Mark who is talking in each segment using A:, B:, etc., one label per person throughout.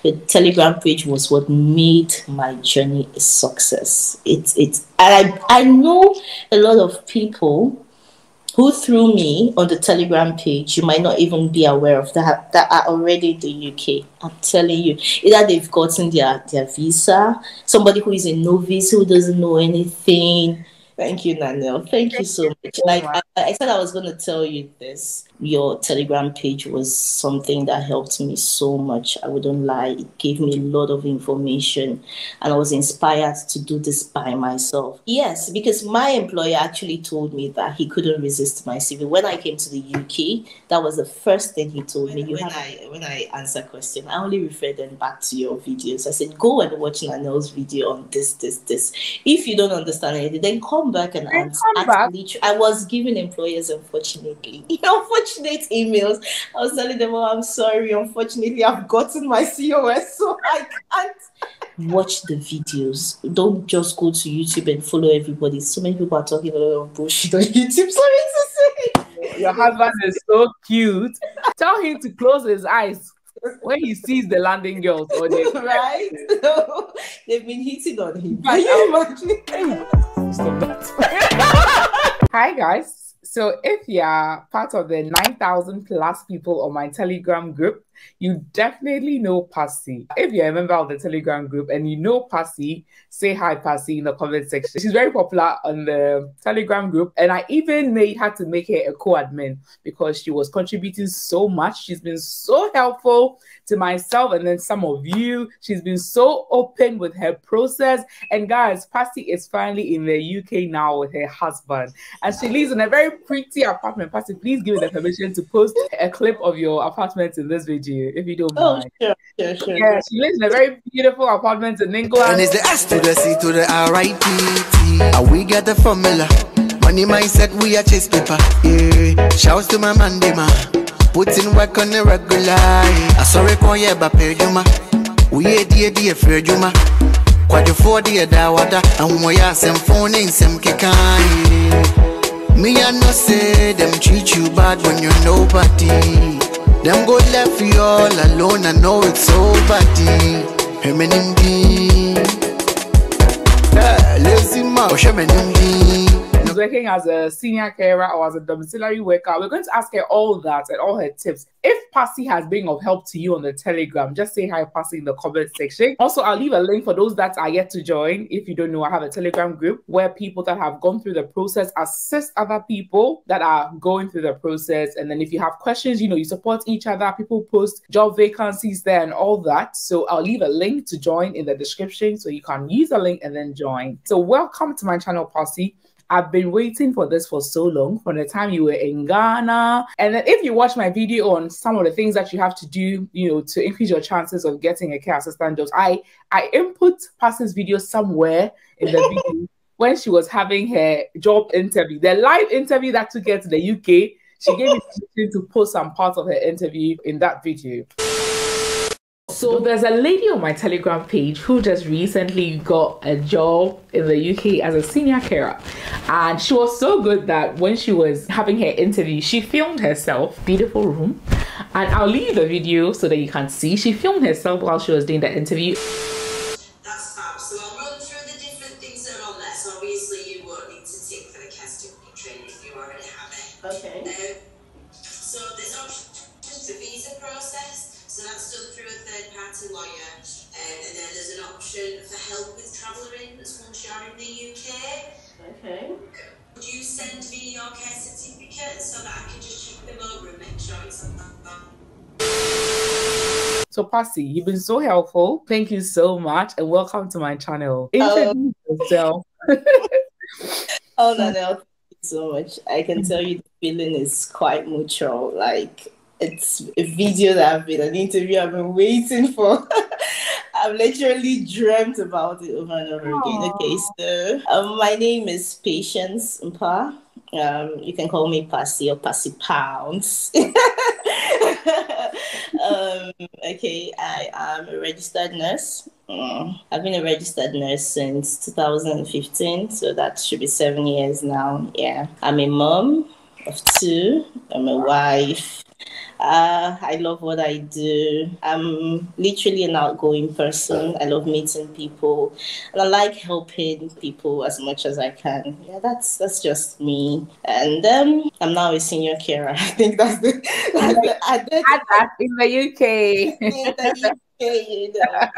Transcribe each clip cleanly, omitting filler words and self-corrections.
A: The Telegram page was what made my journey a success. And I know a lot of people who through me on the Telegram page, you might not even be aware of that are already in the UK. I'm telling you, either they've gotten their visa, somebody who is a novice who doesn't know anything. Thank you, Nanel. Thank you so much. Like I said, I was going to tell you this. Your Telegram page was something that helped me so much. I wouldn't lie. It gave me a lot of information, and I was inspired to do this by myself. Yes, because my employer actually told me that he couldn't resist my CV. When I came to the UK, that was the first thing he told me. When I answer questions, I only refer them back to your videos. I said, go and watch Nanel's video on this. If you don't understand anything, then come back and answer. I was giving employers, unfortunately, unfortunate emails. I was telling them, I'm sorry, unfortunately, I've gotten my COS, so I can't. Watch the videos. Don't just go to YouTube and follow everybody. So many people are talking about bullshit on YouTube. Sorry to say.
B: Your husband is so cute. Tell him to close his eyes when he sees the landing girls.
A: Right? So, they've been hitting on him. Can you imagine?
B: Stop that. Hi, guys. So if you're part of the 9,000 plus people on my Telegram group, you definitely know Passy. If you're a member of the Telegram group and you know Passy, say hi, Passy, in the comment section. She's very popular on the Telegram group, and I even had to make her a co-admin because she was contributing so much. She's been so helpful to myself and then some of you. She's been so open with her process. And guys, Passy is finally in the UK now with her husband, and she lives in a very pretty apartment. Passy, please give me the permission to post a clip of your apartment in this video, if you don't mind.
A: Sure.
B: Yeah, she lives in a very beautiful apartment in England.
C: And it's the S to the C to the R-I-T-T. And we got the formula. Money mindset, we are chase paper. Yeah. Shouts to my man, Dima. Put in work on the regular. I saw it on your bape, Juma. We a dear fair Juma. Quite 40 dawada. And we are some phone in some kikai. Me and no say them treat you bad when you're nobody. Them go left you all alone, I know it's so bad.
B: She's working as a senior carer or as a domiciliary worker. We're going to ask her all that and all her tips. If Passy has been of help to you on the Telegram, just say hi, Passy, in the comment section. Also, I'll leave a link for those that are yet to join. If you don't know, I have a Telegram group where people that have gone through the process assist other people that are going through the process. And then if you have questions, you support each other. People post job vacancies there and all that. So I'll leave a link to join in the description so you can use the link and then join. So welcome to my channel, Passy. I've been waiting for this for so long, from the time you were in Ghana. And then if you watch my video on some of the things that you have to do, to increase your chances of getting a care assistant job, I input Passy's video somewhere in the video when she was having her job interview, the live interview that took her to the UK. She gave me permission to post some parts of her interview in that video. So there's a lady on my Telegram page who just recently got a job in the UK as a senior carer. And she was so good that when she was having her interview, she filmed herself. Beautiful room. And I'll leave the video so that you can see. She filmed herself while she was doing the interview.
D: That's fab. So I'll run through the different things that are on there. So obviously you won't need to tick for the casting training if you already have it.
A: Okay.
D: So there's options to visa process. So that's done through a third-party lawyer, and then there's an option for help with travelling once you're in the UK.
A: Okay.
D: Would you send me your care certificate so that I can just check them over and make sure it's on that?
B: So Passy, you've been so helpful. Thank you so much, and welcome to my channel. Introduce yourself.
A: Oh, Nanel, thank you so much. I can tell you the feeling is quite mutual. Like, it's a video an interview I've been waiting for. I've literally dreamt about it over and over again. Okay, so my name is Patience Mpa. You can call me Passy or Passy Pounds. Okay, I am a registered nurse. I've been a registered nurse since 2015, so that should be 7 years now. Yeah, I'm a mom of 2. I'm a wife. I love what I do. I'm literally an outgoing person. I love meeting people, and I like helping people as much as I can. Yeah, that's just me. And I'm now a senior carer. I think that's the added
B: Add that in the UK.
A: in the UK, you know.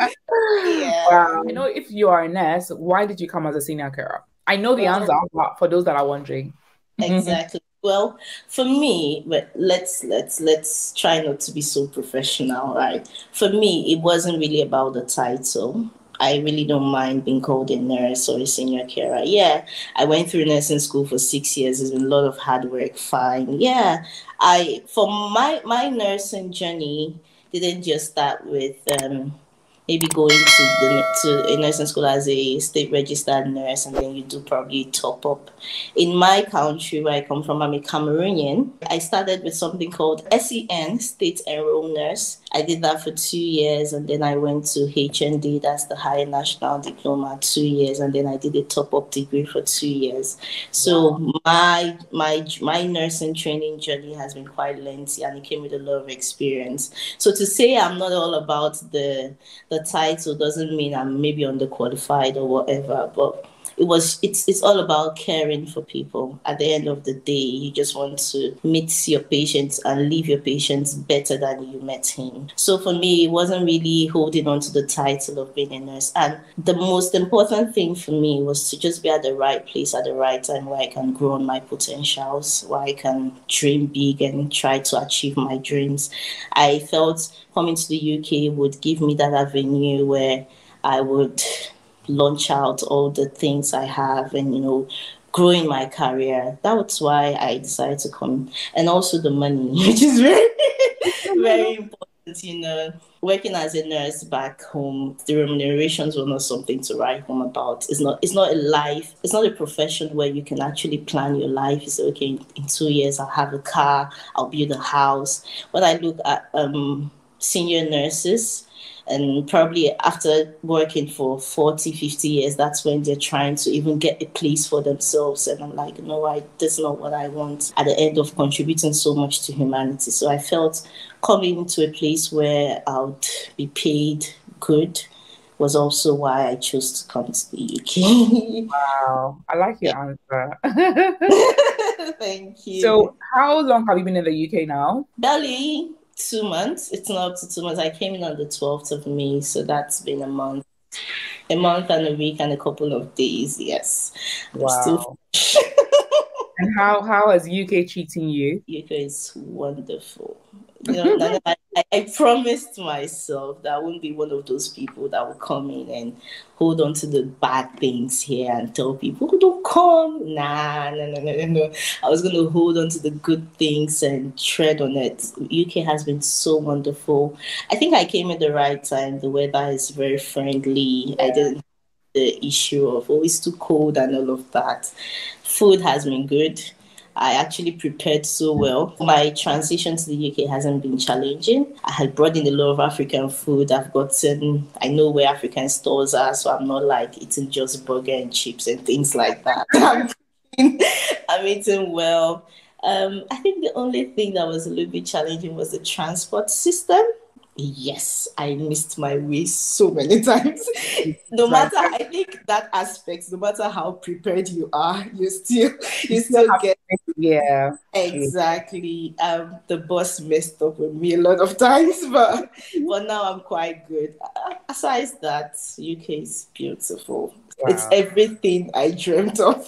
A: Yeah.
B: Wow. I know if you are a nurse, why did you come as a senior carer? I know the
A: Well,
B: answer, but for those that are wondering.
A: exactly. Well, for me, but let's try not to be so professional, right? For me, it wasn't really about the title. I really don't mind being called a nurse or a senior carer. Yeah, I went through nursing school for 6 years. It's been a lot of hard work. Fine. Yeah, I for my nursing journey didn't just start with maybe going to a nursing school as a state registered nurse, and then you do probably top up. In my country where I come from, I'm a Cameroonian. I started with something called SEN, State Enrolled Nurse. I did that for 2 years, and then I went to HND, that's the Higher National Diploma, 2 years, and then I did a top up degree for 2 years. So my nursing training journey has been quite lengthy, and it came with a lot of experience. So to say I'm not all about the title doesn't mean I'm maybe underqualified or whatever, but it's all about caring for people. At the end of the day, you just want to meet your patients and leave your patients better than you met him. So for me, it wasn't really holding on to the title of being a nurse. And the most important thing for me was to just be at the right place at the right time, where I can grow on my potentials, where I can dream big and try to achieve my dreams. I felt coming to the UK would give me that avenue where I would launch out all the things I have and, growing my career. That's why I decided to come. And also the money, which is very, very important. Working as a nurse back home, the remunerations were not something to write home about. It's not a life, it's not a profession where you can actually plan your life. You say, okay, in 2 years I'll have a car, I'll build a house. When I look at senior nurses, and probably after working for 40, 50 years, that's when they're trying to even get a place for themselves. And I'm like, no, that's not what I want at the end of contributing so much to humanity. So I felt coming to a place where I would be paid good was also why I chose to come to the UK.
B: Wow, I like your answer.
A: Thank you.
B: So how long have you been in the UK now?
A: Barely 2 months. It's not up to 2 months. I came in on the 12th of May, so that's been a month and a week and a couple of days. Yes.
B: Wow. And how is UK treating you?
A: UK is wonderful. I promised myself that I wouldn't be one of those people that will come in and hold on to the bad things here and tell people who don't come. Nah. I was going to hold on to the good things and tread on it. UK has been so wonderful. I think I came at the right time. The weather is very friendly. I didn't have the issue of always too cold and all of that. Food has been good. I actually prepared so well. My transition to the UK hasn't been challenging. I had brought in a lot of African food. I know where African stores are, so I'm not like eating just burger and chips and things like that. I'm eating well. I think the only thing that was a little bit challenging was the transport system. Yes, I missed my way so many times. I think that aspect, no matter how prepared you are, you still get.
B: Yeah,
A: exactly. The bus messed up with me a lot of times, but now I'm quite good. Aside that, UK is beautiful. Wow. It's everything I dreamt of.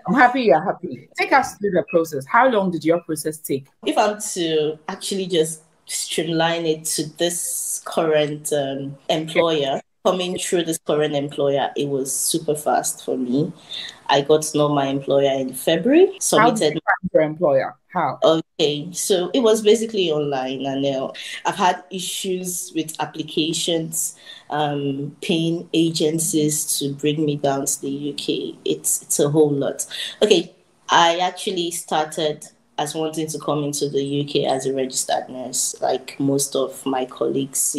B: I'm happy you're happy. Take us through the process. How long did your process take?
A: If I'm to actually just streamline it to this current employer, coming through this current employer, it was super fast for me. I got to know my employer in February.
B: How did you find your employer? How?
A: Okay, so it was basically online, and I've had issues with applications, paying agencies to bring me down to the UK. It's a whole lot. Okay, I actually started as wanting to come into the UK as a registered nurse, like most of my colleagues.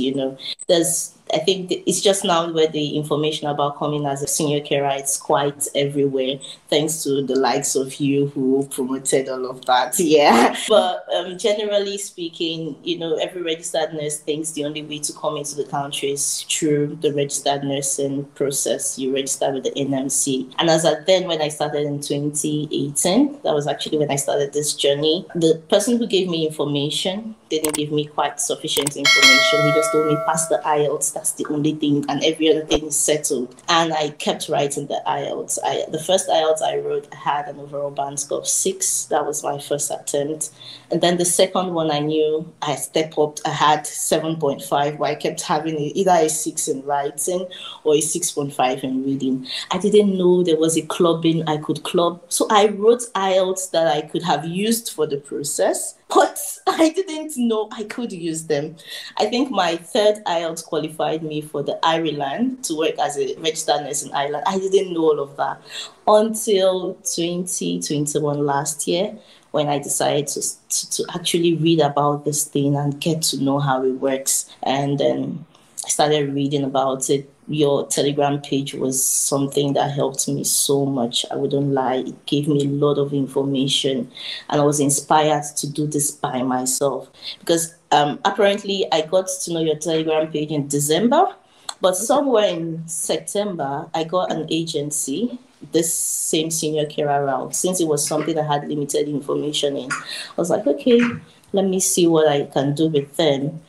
A: I think it's just now where the information about coming as a senior carer is quite everywhere, thanks to the likes of you who promoted all of that. Yeah. But generally speaking, every registered nurse thinks the only way to come into the country is through the registered nursing process. You register with the NMC. And as at then, when I started in 2018, that was actually when I started this journey, the person who gave me information didn't give me quite sufficient information. He just told me, pass the IELTS, that's the only thing, and every other thing is settled. And I kept writing the IELTS. The first IELTS I wrote, I had an overall band score of 6. That was my first attempt. And then the second one, I knew I stepped up. I had 7.5, where I kept having either a 6 in writing or a 6.5 in reading. I didn't know there was a clubbing I could club. So I wrote IELTS that I could have used for the process, but I didn't know I could use them. I think my third IELTS qualified me for the Ireland to work as a registered nurse in Ireland. I didn't know all of that until 2021 last year, when I decided to actually read about this thing and get to know how it works. And then I started reading about it. Your Telegram page was something that helped me so much. I wouldn't lie. It gave me a lot of information, and I was inspired to do this by myself, because apparently I got to know your Telegram page in December, but somewhere in September, I got an agency, this same senior carer route. Since it was something I had limited information in, I was like, okay, let me see what I can do with them.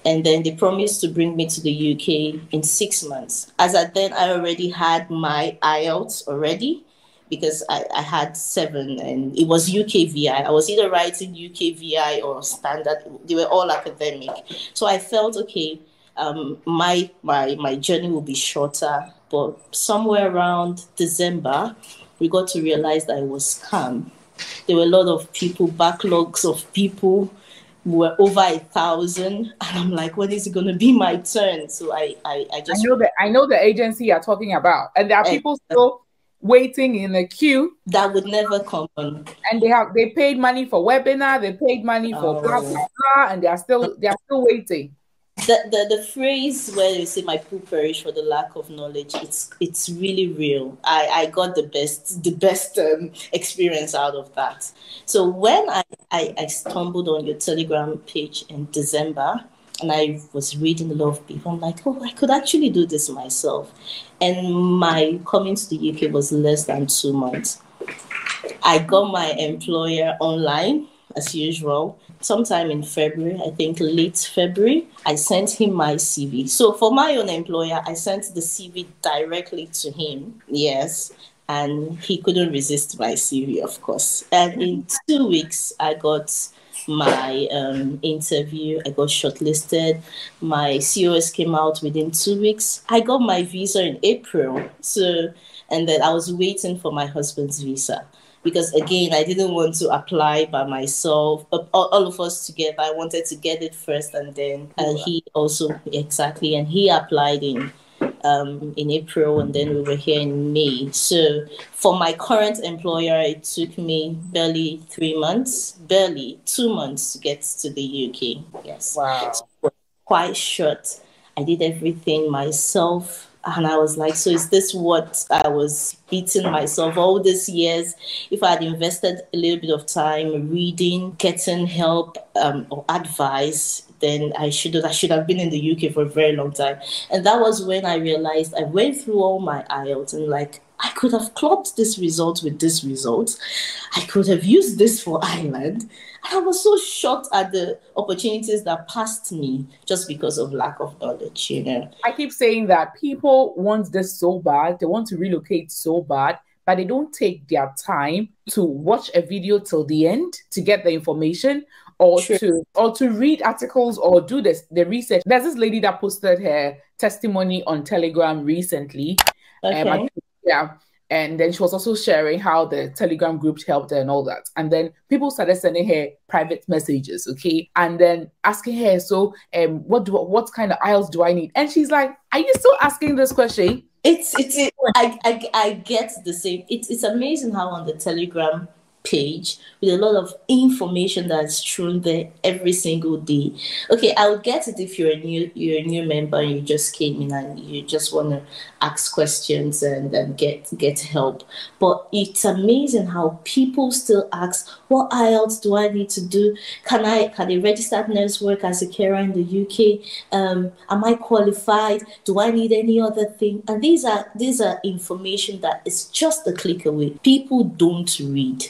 A: And then they promised to bring me to the UK in 6 months. As at then, I already had my IELTS already, because I had 7, and it was UKVI. I was either writing UKVI or standard. They were all academic. So I felt, okay, my journey will be shorter. But somewhere around December, we got to realize that it was scam. There were a lot of people, backlogs of people. Were over 1,000, and I'm like, when is it going to be my turn? So I just
B: I know the agency you're talking about, and there are people still waiting in the queue
A: that would never come on.
B: And they paid money for webinar, they paid money for blah blah blah, and they are still waiting.
A: The phrase where you say my people perish for the lack of knowledge, it's really real. I got the best experience out of that. So when I stumbled on your Telegram page in December, and I was reading a lot of people, I'm like, oh, I could actually do this myself. And my coming to the UK was less than 2 months. I got my employer online as usual. Sometime in February, I think late February, I sent him my CV. So for my own employer, I sent the CV directly to him. Yes. And he couldn't resist my CV, of course. And in 2 weeks, I got my interview. I got shortlisted. My COS came out within 2 weeks. I got my visa in April. And then I was waiting for my husband's visa. Because again, I didn't want to apply by myself. All of us together, I wanted to get it first, and then he also exactly, and he applied in April, and then we were here in May. So for my current employer, it took me barely 3 months, barely 2 months to get to the UK. Yes,
B: wow,
A: so quite short. I did everything myself. And I was like, so is this what I was beating myself all these years? If I had invested a little bit of time reading, getting help or advice, then I should have been in the UK for a very long time. And that was when I realized I went through all my IELTS and like, I could have clubbed this result with this result. I could have used this for Ireland. And I was so shocked at the opportunities that passed me just because of lack of knowledge,
B: I keep saying that people want this so bad. They want to relocate so bad, but they don't take their time to watch a video till the end to get the information, or to read articles or do the research. There's this lady that posted her testimony on Telegram recently.
A: Okay.
B: And then she was also sharing how the Telegram group helped her and all that. And then people started sending her private messages, okay? And then asking her, so what kind of IELTS do I need? And she's like, are you still asking this question?
A: I get the same. It's amazing how on the Telegram page with a lot of information that's strewn there every single day. Okay, I would get it if you're a new member and you just came in and you just want to ask questions and get help. But it's amazing how people still ask, what IELTS do I need to do? Can a registered nurse work as a carer in the UK? Am I qualified? Do I need any other thing? And these are information that is just a click away. People don't read.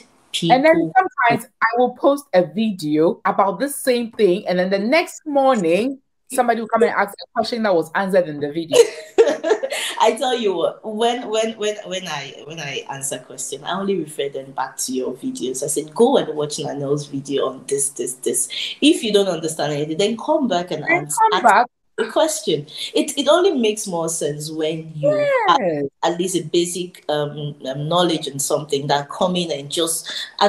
B: And then sometimes I will post a video about this same thing, and then the next morning somebody will come and ask a question that was answered in the video.
A: I tell you what, when I answer question, I only refer them back to your videos. I said, go and watch Nanelle's video on this. If you don't understand anything, then come back and ask the question. It only makes more sense when you have at least a basic knowledge in something than come in and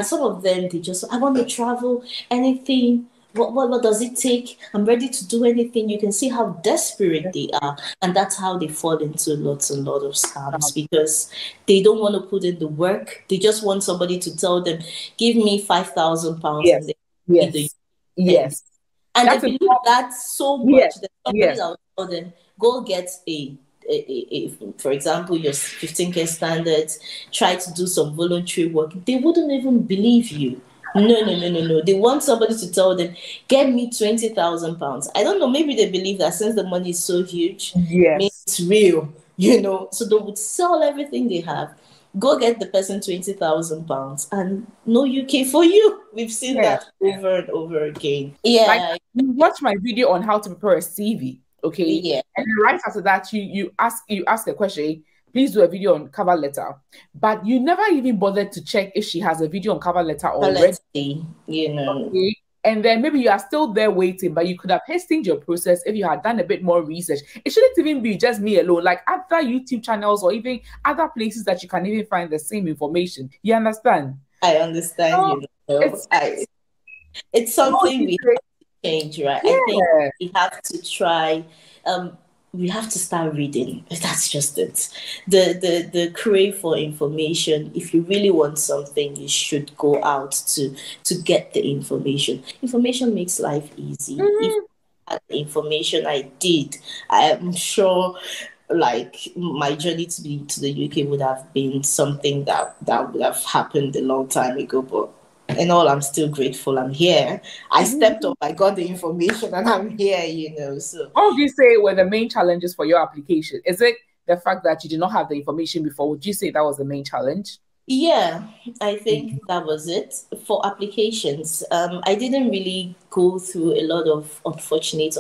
A: some of them, they just, I want to travel, anything. What does it take? I'm ready to do anything. You can see how desperate they are. And that's how they fall into lots and lots of scams, because they don't want to put in the work. They just want somebody to tell them, give me £5,000.
B: Yes.
A: And they believe that so much that somebody will tell them, go get for example, your 15K standards, try to do some voluntary work. They wouldn't even believe you. No. They want somebody to tell them, get me £20,000. I don't know, maybe they believe that since the money is so huge, it's real, So they would sell everything they have, go get the person £20,000, and no UK for you. We've seen that over and over again. Yeah.
B: Like, you watch my video on how to prepare a CV, okay?
A: Yeah.
B: And then right after that, you ask a question. Please do a video on cover letter. But you never even bothered to check if she has a video on cover letter already. Okay? And then maybe you are still there waiting, but you could have hastened your process if you had done a bit more research. It shouldn't even be just me alone, like other YouTube channels or even other places that you can even find the same information. You understand?
A: I understand. It's something we have to change, right? Yeah. I think we have to try. We have to start reading. That's just it. The crave for information. If you really want something, you should go out to get the information. Information makes life easy. If I had the information I did, I am sure like my journey to the UK would have been something that would have happened a long time ago. But in all, I'm still grateful I'm here. I stepped up, I got the information, and I'm here, So
B: what would you say were the main challenges for your application? Is it the fact that you did not have the information before? Would you say that was the main challenge?
A: Yeah, I think that was it. For applications, I didn't really go through a lot of unfortunate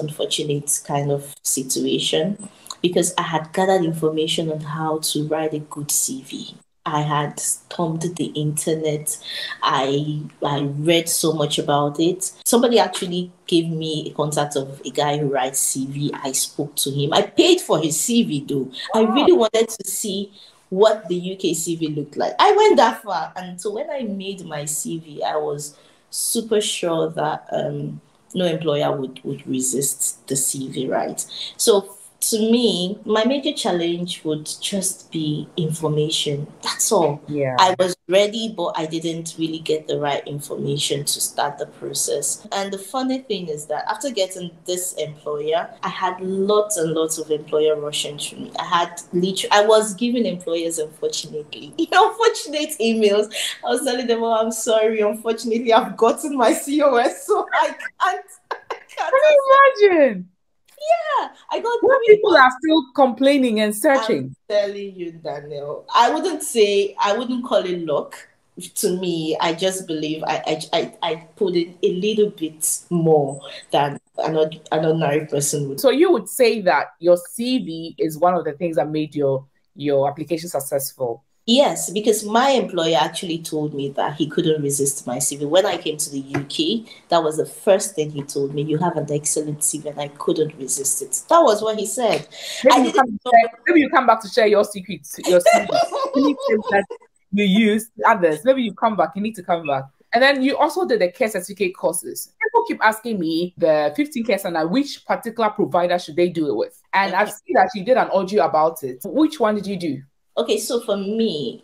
A: kind of situation, because I had gathered information on how to write a good CV. I had thumbed the internet. I read so much about it. Somebody actually gave me a contact of a guy who writes CV. I spoke to him. I paid for his CV though. I really wanted to see what the UK CV looked like. I went that far. And so when I made my CV, I was super sure that no employer would resist the CV, right? So to me, my major challenge would just be information. That's all.
B: Yeah.
A: I was ready, but I didn't really get the right information to start the process. And the funny thing is that after getting this employer, I had lots and lots of employer rushing to me. I was giving employers, unfortunately, unfortunate emails. I was telling them, oh, I'm sorry, unfortunately, I've gotten my COS, so I can't.
B: Can you imagine?
A: Yeah, I got
B: people are still complaining and searching.
A: I'm telling you, Danielle. I wouldn't call it luck. To me, I just believe I put in a little bit more than an ordinary person would.
B: So you would say that your CV is one of the things that made your application successful?
A: Yes, because my employer actually told me that he couldn't resist my CV. When I came to the UK, that was the first thing he told me. You have an excellent CV, and I couldn't resist it. That was what he said.
B: Maybe you come back to share your secrets, your CV. that you use others. Maybe you come back. You need to come back. And then you also did the care certificate courses. People keep asking me the 15K standard, which particular provider should they do it with? And I've seen that you did an audio about it. Which one did you do?
A: Okay, so for me,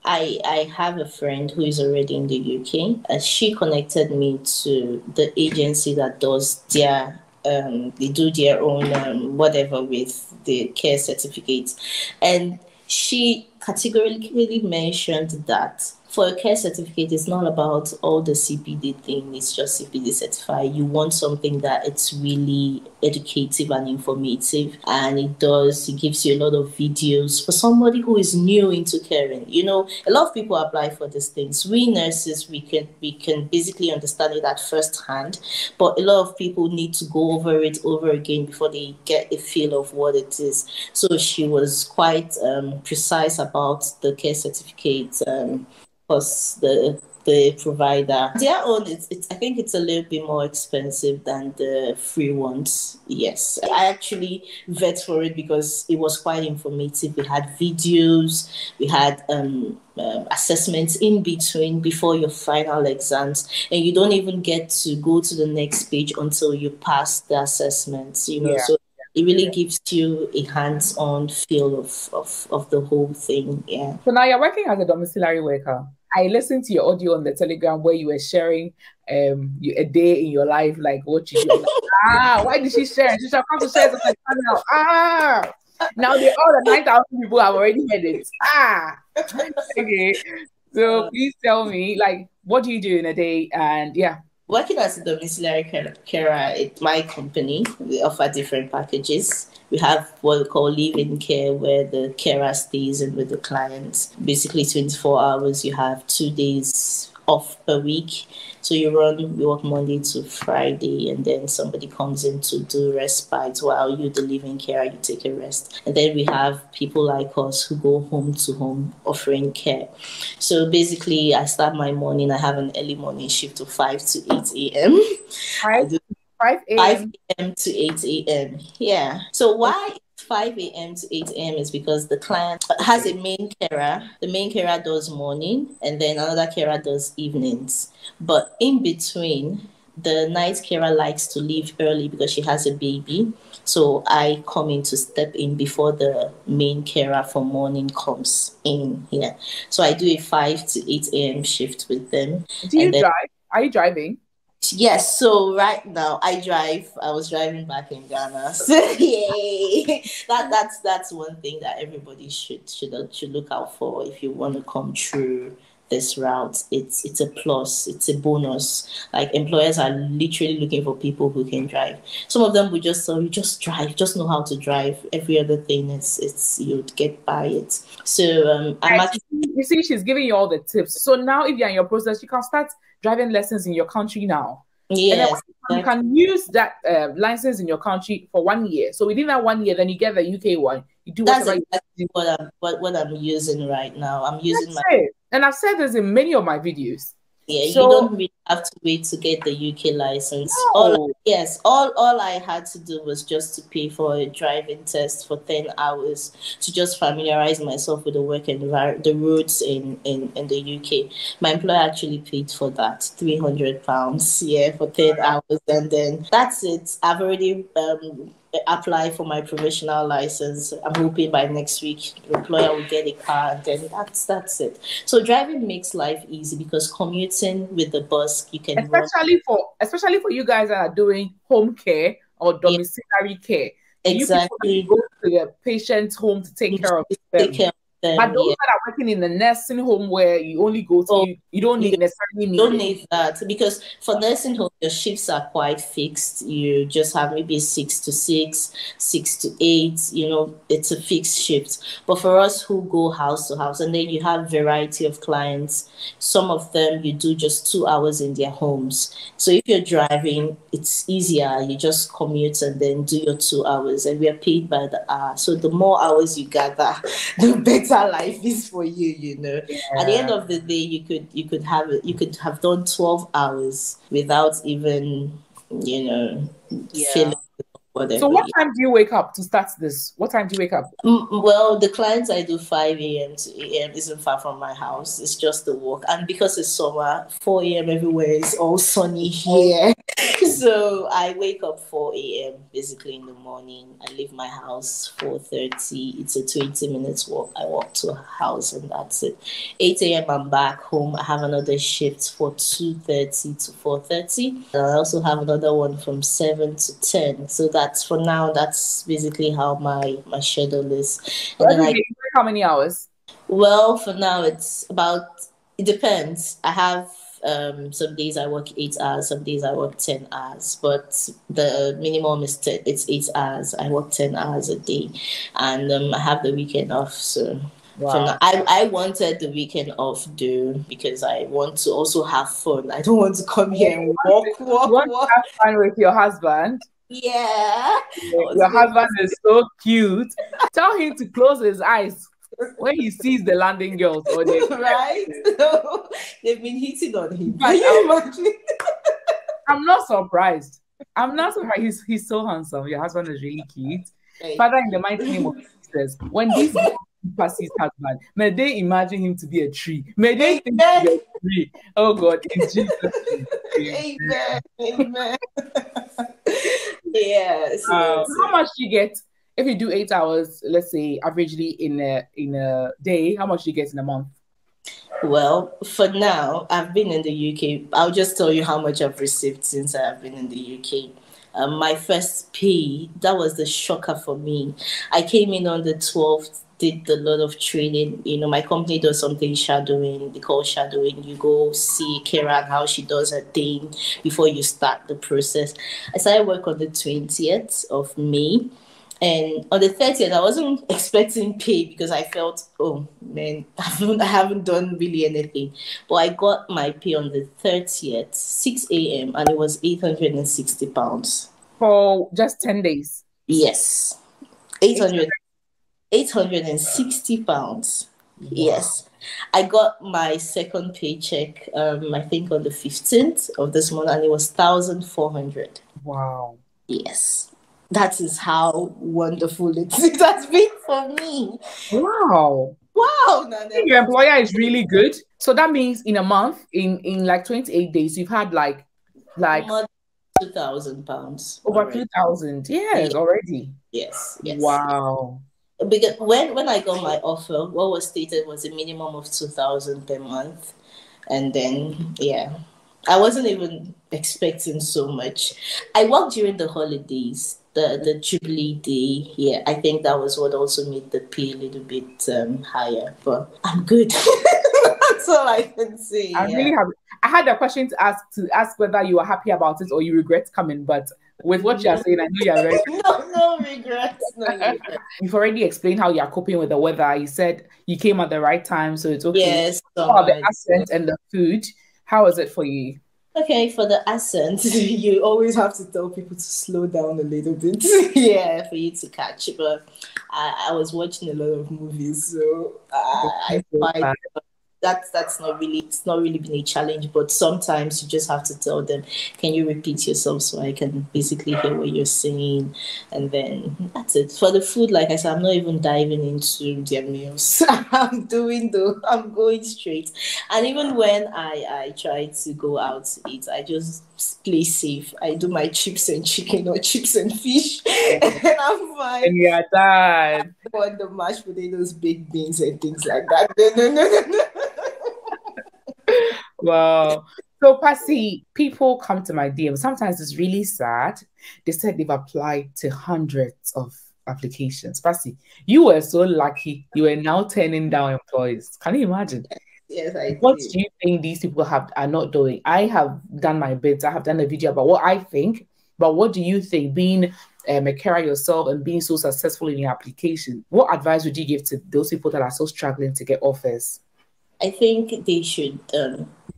A: I have a friend who is already in the UK, and she connected me to the agency that does their they do their own whatever with the care certificates, and she categorically mentioned that for a care certificate, it's not about all the CPD thing, it's just CPD certified. You want something that it's really educative and informative, and it gives you a lot of videos for somebody who is new into caring. You know, a lot of people apply for these things. We nurses, we can basically understand it at first hand, but a lot of people need to go over it over again before they get a feel of what it is. So she was quite precise about the care certificate. Plus the provider. Their own, it's I think it's a little bit more expensive than the free ones. Yes, I actually vet for it because it was quite informative. We had videos, we had assessments in between before your final exams, and you don't even get to go to the next page until you pass the assessments. You know,
B: Yeah.
A: so it really gives you a hands-on feel of the whole thing. Yeah.
B: So now you're working as a domiciliary worker. I listened to your audio on the Telegram where you were sharing a day in your life, like what you do. I'm like, why did she share? She should come to share something now. Now all the 9,000 people have already heard it. Okay. So please tell me, like, what do you do in a day? And yeah.
A: Working as a domiciliary carer at my company, we offer different packages. We have what we call live-in care, where the carer stays in with the clients. Basically, 24 hours. You have 2 days off per week. So you work Monday to Friday, and then somebody comes in to do respite while you, the living carer, you take a rest. And then we have people like us who go home to home offering care. So basically, I start my morning. I have an early morning shift of 5 to 8 a.m.
B: 5
A: a.m. to 8 a.m. Yeah. So why 5 a.m. to 8 a.m. is because the client has a main carer. The main carer does morning, and then another carer does evenings. But in between, the night carer likes to leave early because she has a baby. So I come in to step in before the main carer for morning comes in here. So I do a 5 to 8 a.m. shift with them.
B: Do you drive? Are you driving?
A: Yes, so right now I drive. I was driving back in Ghana. So yay! That's one thing that everybody should look out for if you want to come through this route. It's a plus, it's a bonus. Like, employers are literally looking for people who can drive. Some of them will just say, you just drive, just know how to drive. Every other thing it's you'd get by it. So I'm actually,
B: you see, she's giving you all the tips. So now if you're in your process, you can start driving lessons in your country now.
A: yes.
B: And you can use that license in your country for 1 year. So within that 1 year, then you get the UK one. You do
A: That's
B: whatever
A: exactly what I'm using right now. I'm using
B: That's it. And I've said this in many of my videos.
A: Yeah,
B: So-
A: you don't really have to wait to get the UK license.
B: No.
A: All I had to do was just to pay for a driving test for 10 hours to just familiarize myself with the work and the roads in the UK. My employer actually paid for that, £300, yeah, for 10 hours, and then that's it. I've already apply for my provisional license. I'm hoping by next week the employer will get a car, and then that's it. So driving makes life easy because commuting with the bus, you can
B: especially for you guys that are doing home care or domiciliary care.
A: Exactly.
B: You go to the patient's home to take care of them. But those that are working in the nursing home where you only go to, you don't necessarily
A: need that, because for nursing home, your shifts are quite fixed. You just have maybe 6 to 6, 6 to 8, it's a fixed shift. But for us who go house to house, and then you have variety of clients, some of them you do just 2 hours in their homes. So if you're driving, it's easier. You just commute and then do your 2 hours, and we are paid by the hour. So the more hours you gather, the better life is for you. Yeah. At the end of the day, you could have done 12 hours without even feeling whatever.
B: So what time do you wake up to start this? What time do you wake up?
A: Well, the clients I do 5 a.m. to 8 a.m. isn't far from my house. It's just the walk. And because it's summer, 4 a.m. everywhere is all sunny here. So I wake up 4 a.m. basically in the morning. I leave my house 4:30. It's a 20 minutes walk. I walk to a house and that's it. 8 a.m. I'm back home. I have another shift for 2:30 to 4:30. And I also have another one from 7 to 10. So that's for now. That's basically how my schedule is.
B: And then you work how many hours?
A: Well, for now it depends. I have some days I work 8 hours, some days I work 10 hours, but the minimum is it's 8 hours. I work 10 hours a day, and I have the weekend off. So for now, I wanted the weekend off because I want to also have fun. I don't want to come here and walk.
B: Have fun with your husband.
A: Yeah.
B: Your husband is so cute. Tell him to close his eyes when he sees the landing girls.
A: Right? They've been hitting on him. Can you imagine?
B: I'm not surprised. He's so handsome. Your husband is really cute. Right. Father, in the mighty name of Jesus, when this passes husband, may they imagine him to be a tree. May they think to be a tree. Oh God, in Jesus' name.
A: Amen. Yes.
B: How much do you get if you do 8 hours? Let's say averagely in a day. How much do you get in a month?
A: Well, for now, I've been in the UK. I'll just tell you how much I've received since I've been in the UK. My first pay, that was the shocker for me. I came in on the 12th, did a lot of training. You know, my company does something shadowing. They call shadowing. You go see Karen how she does her thing before you start the process. I started work on the 20th of May. And on the 30th, I wasn't expecting pay because I felt, oh man, I haven't done really anything. But I got my pay on the 30th, 6 a.m. and it was £860.
B: For just 10 days?
A: Yes. 860 pounds. Wow. Yes. I got my second paycheck, I think on the 15th of this month, and it was 1,400.
B: Wow.
A: Yes. That is how wonderful it has been for me.
B: Wow.
A: Wow.
B: Your employer is really good. So that means in a month, in like 28 days, you've had like
A: more than £2,000.
B: Over 2,000. Yes, already.
A: Yes.
B: Wow.
A: Because when I got my offer, what was stated was a minimum of 2,000 per month. And then, I wasn't even expecting so much. I worked during the holidays, the Jubilee Day. Yeah, I think that was what also made the pay a little bit higher. But I'm good. That's all I can say.
B: I'm really happy. I had a question to ask whether you were happy about it or you regret coming, but with what you're saying, I know you're very
A: no regrets. No regrets.
B: You've already explained how you're coping with the weather. You said you came at the right time, so it's okay.
A: Yes.
B: The accent and the food. How is it for you?
A: Okay, for the accent, you always have to tell people to slow down a little bit. For you to catch it. But I was watching a lot of movies, so I find that's not really been a challenge. But sometimes you just have to tell them, can you repeat yourself so I can basically hear what you're saying? And then that's it. For the food, like I said, I'm not even diving into their meals. I'm going straight. And even when I try to go out to eat, I just play safe. I do my chips and chicken or chips and fish, and I'm fine.
B: And you're done.
A: I don't want the mashed potatoes, baked beans, and things like that. No.
B: Wow. So, Passy, people come to my DM. Sometimes it's really sad. They said they've applied to hundreds of applications. Passy, you were so lucky. You are now turning down employees. Can you imagine?
A: Yes, I
B: What
A: do.
B: do you think these people are not doing? I have done my bits. I have done a video about what I think. But what do you think, being a carer yourself and being so successful in your application? What advice would you give to those people that are so struggling to get offers?
A: I think they should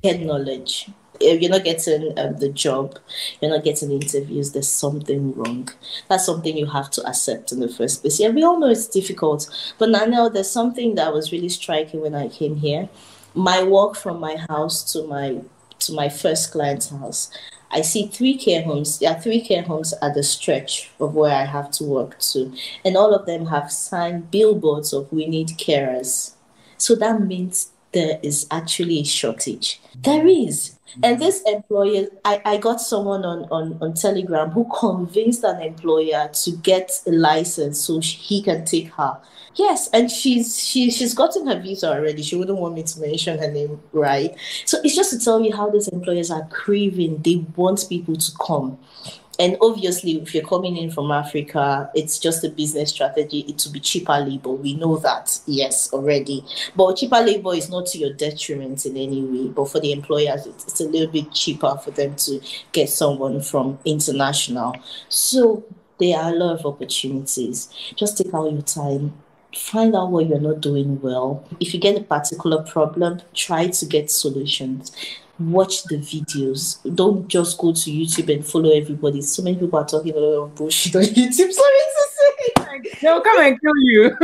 A: get knowledge. If you're not getting the job, you're not getting interviews, there's something wrong. That's something you have to accept in the first place. Yeah, we all know it's difficult. But now there's something that was really striking when I came here. My walk from my house to my to my first client's house, I see 3 care homes. There are 3 care homes at the stretch of where I have to work to, and all of them have signed billboards of "We need carers." So that means there is actually a shortage. There is. And this employer, I got someone on Telegram who convinced an employer to get a license so he can take her. Yes, and she's gotten her visa already. She wouldn't want me to mention her name, right? So it's just to tell you how these employers are craving. They want people to come. And obviously, if you're coming in from Africa, it's just a business strategy. It will be cheaper labor. We know that, yes, already. But cheaper labor is not to your detriment in any way. But for the employers, it's a little bit cheaper for them to get someone from international. So there are a lot of opportunities. Just take out your time. Find out what you're not doing well. If you get a particular problem, try to get solutions. Watch the videos. Don't just go to YouTube and follow everybody. So many people are talking a lot of bullshit on YouTube. Sorry to say.
B: They'll come and kill you.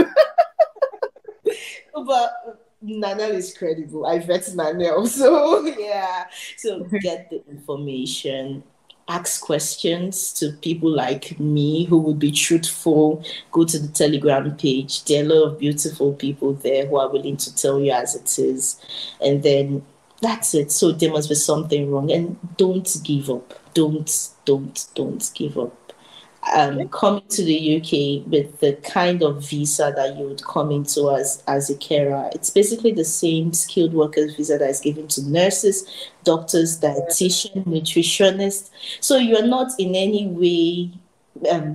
A: But Nanel is credible. I vet Nanel. So yeah. So get the information. Ask questions to people like me who would be truthful. Go to the Telegram page. There are a lot of beautiful people there who are willing to tell you as it is. And then that's it. So there must be something wrong. And don't give up. Don't give up. Coming to the UK with the kind of visa that you would come into as a carer, it's basically the same skilled workers visa that is given to nurses, doctors, dietitians, nutritionists. So you're not in any way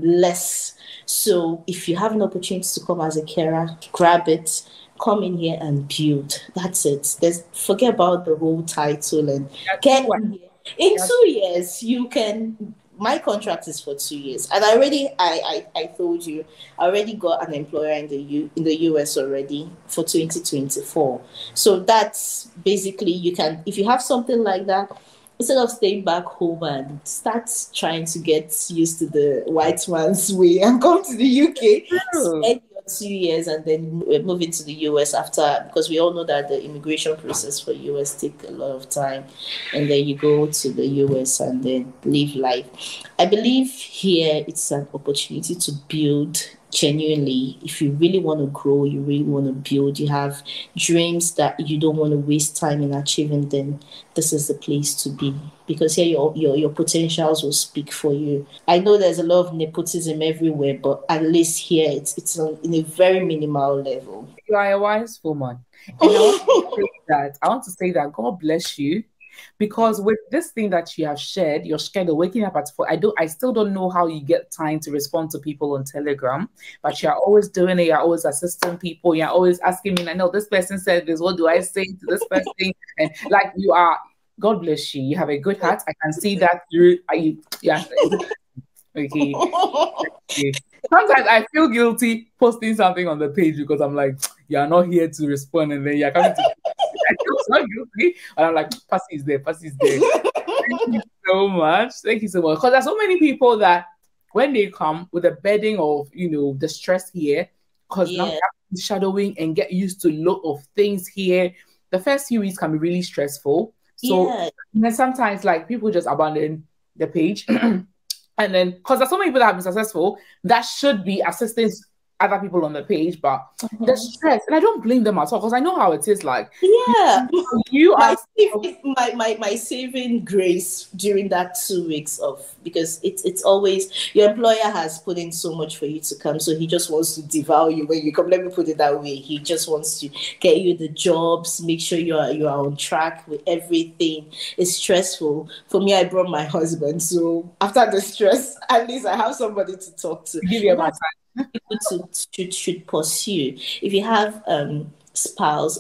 A: less. So if you have an opportunity to come as a carer, grab it. Come in here and build. That's it. Forget about the whole title and get in here. In 2 years, you can. My contract is for 2 years, and I told you, I already got an employer in the US already for 2024. So that's basically, you can, if you have something like that, instead of staying back home and start trying to get used to the white man's way and come to the UK, spend your 2 years and then move into the US after, because we all know that the immigration process for US take a lot of time, and then you go to the US and then live life. I believe here it's an opportunity to build genuinely. If you really want to grow, you really want to build, you have dreams that you don't want to waste time in achieving, then this is the place to be, because here your potentials will speak for you. I know there's a lot of nepotism everywhere, but at least here it's in a very minimal level.
B: You are a wise woman. And I want to say that God bless you. Because with this thing that you have shared, your schedule, waking up at 4, I still don't know how you get time to respond to people on Telegram, but you're always doing it. You're always assisting people. You're always asking me, I know this person said this. What do I say to this person? And like, you are, God bless you. You have a good heart. I can see that through. Yeah. Okay. Sometimes I feel guilty posting something on the page because I'm like, you're not here to respond, and then you're coming to. I feel so guilty, and I'm like, Passy is there. Thank you so much. Thank you so much. Because there's so many people that when they come with a bedding of, the stress here, because now they have to be shadowing and get used to a lot of things here. The first few weeks can be really stressful. So then sometimes like people just abandon the page. And then, because there's so many people that have been successful that should be assisting other people on the page, but the stress, and I don't blame them at all, because I know how it is. Like, you are
A: my saving grace during that 2 weeks of, because it's always your employer has put in so much for you to come, so he just wants to devour you when you come. Let me put it that way. He just wants to get you the jobs, make sure you are on track with everything. It's stressful. For me, I brought my husband, so after the stress, at least I have somebody to talk to.
B: Give you my time.
A: People should pursue. If you have a spouse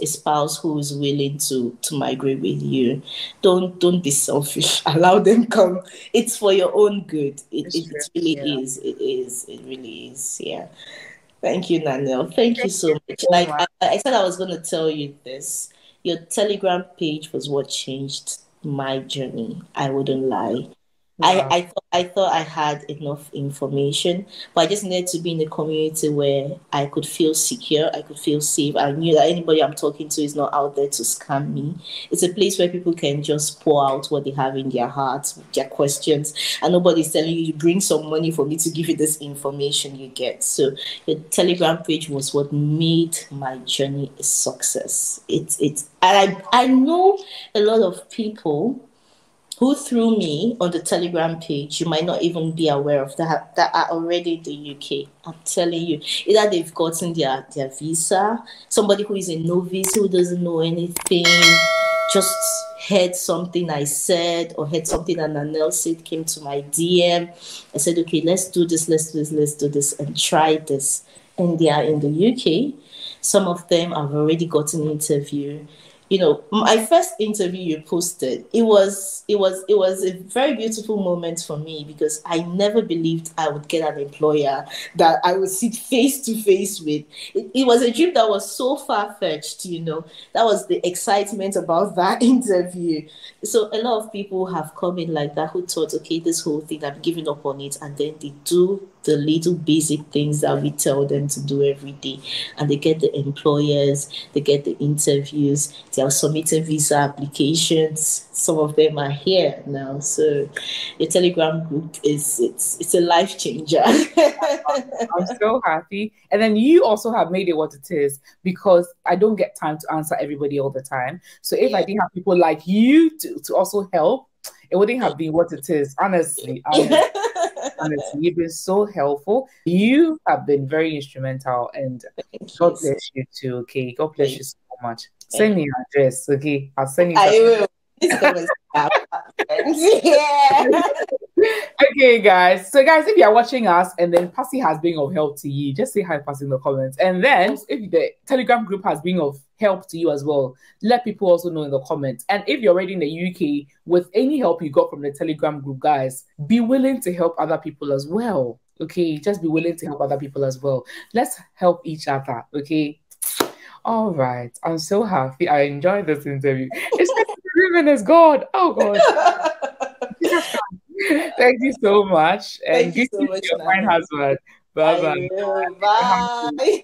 A: who is willing to migrate with you, don't be selfish. Allow them come. It's for your own good. It really is. It really is. Yeah. Thank you, Nanel. Thank you so much. Like I said, I was going to tell you this. Your Telegram page was what changed my journey. I wouldn't lie.
B: Wow.
A: I thought I had enough information, but I just needed to be in a community where I could feel secure, I could feel safe. I knew that anybody I'm talking to is not out there to scam me. It's a place where people can just pour out what they have in their hearts, their questions, and nobody's telling you, bring some money for me to give you this information you get. So the Telegram page was what made my journey a success. And I know a lot of people who through me on the Telegram page, you might not even be aware of that are already in the UK. I'm telling you, either they've gotten their visa, somebody who is a novice who doesn't know anything, just heard something I said or heard something that Nanel said, came to my DM. I said, okay, let's do this, and try this. And they are in the UK. Some of them have already gotten an interview. You know, my first interview you posted, it was a very beautiful moment for me because I never believed I would get an employer that I would sit face to face with. It was a dream that was so far-fetched, you know. That was the excitement about that interview. So a lot of people have come in like that who thought, okay, this whole thing, I'm giving up on it, and then they do the little basic things that we tell them to do every day, and they get the employers, they get the interviews, they are submitting visa applications. Some of them are here now. So your Telegram group it's a life changer.
B: I'm so happy. And then you also have made it what it is because I don't get time to answer everybody all the time. So if I didn't have people like you to also help, it wouldn't have been what it is. Honestly. Honestly, you've been so helpful. You have been very instrumental, and God bless you too. Okay, God bless you so much. Send me your address. Okay, I'll send you.
A: I will. Yeah.
B: Okay, guys. So, guys, if you are watching us and then Passy has been of help to you, just say hi, Passy, in the comments. And then, if the Telegram group has been of help to you as well, let people also know in the comments. And if you're already in the UK with any help you got from the Telegram group, guys, be willing to help other people as well. Okay, just be willing to help other people as well. Let's help each other. Okay. All right. I'm so happy. I enjoyed this interview. It's 3 minutes. God. Oh, God. Thank you so much. And
A: Thank you so much,
B: your fine husband. Bye-bye.
A: Bye.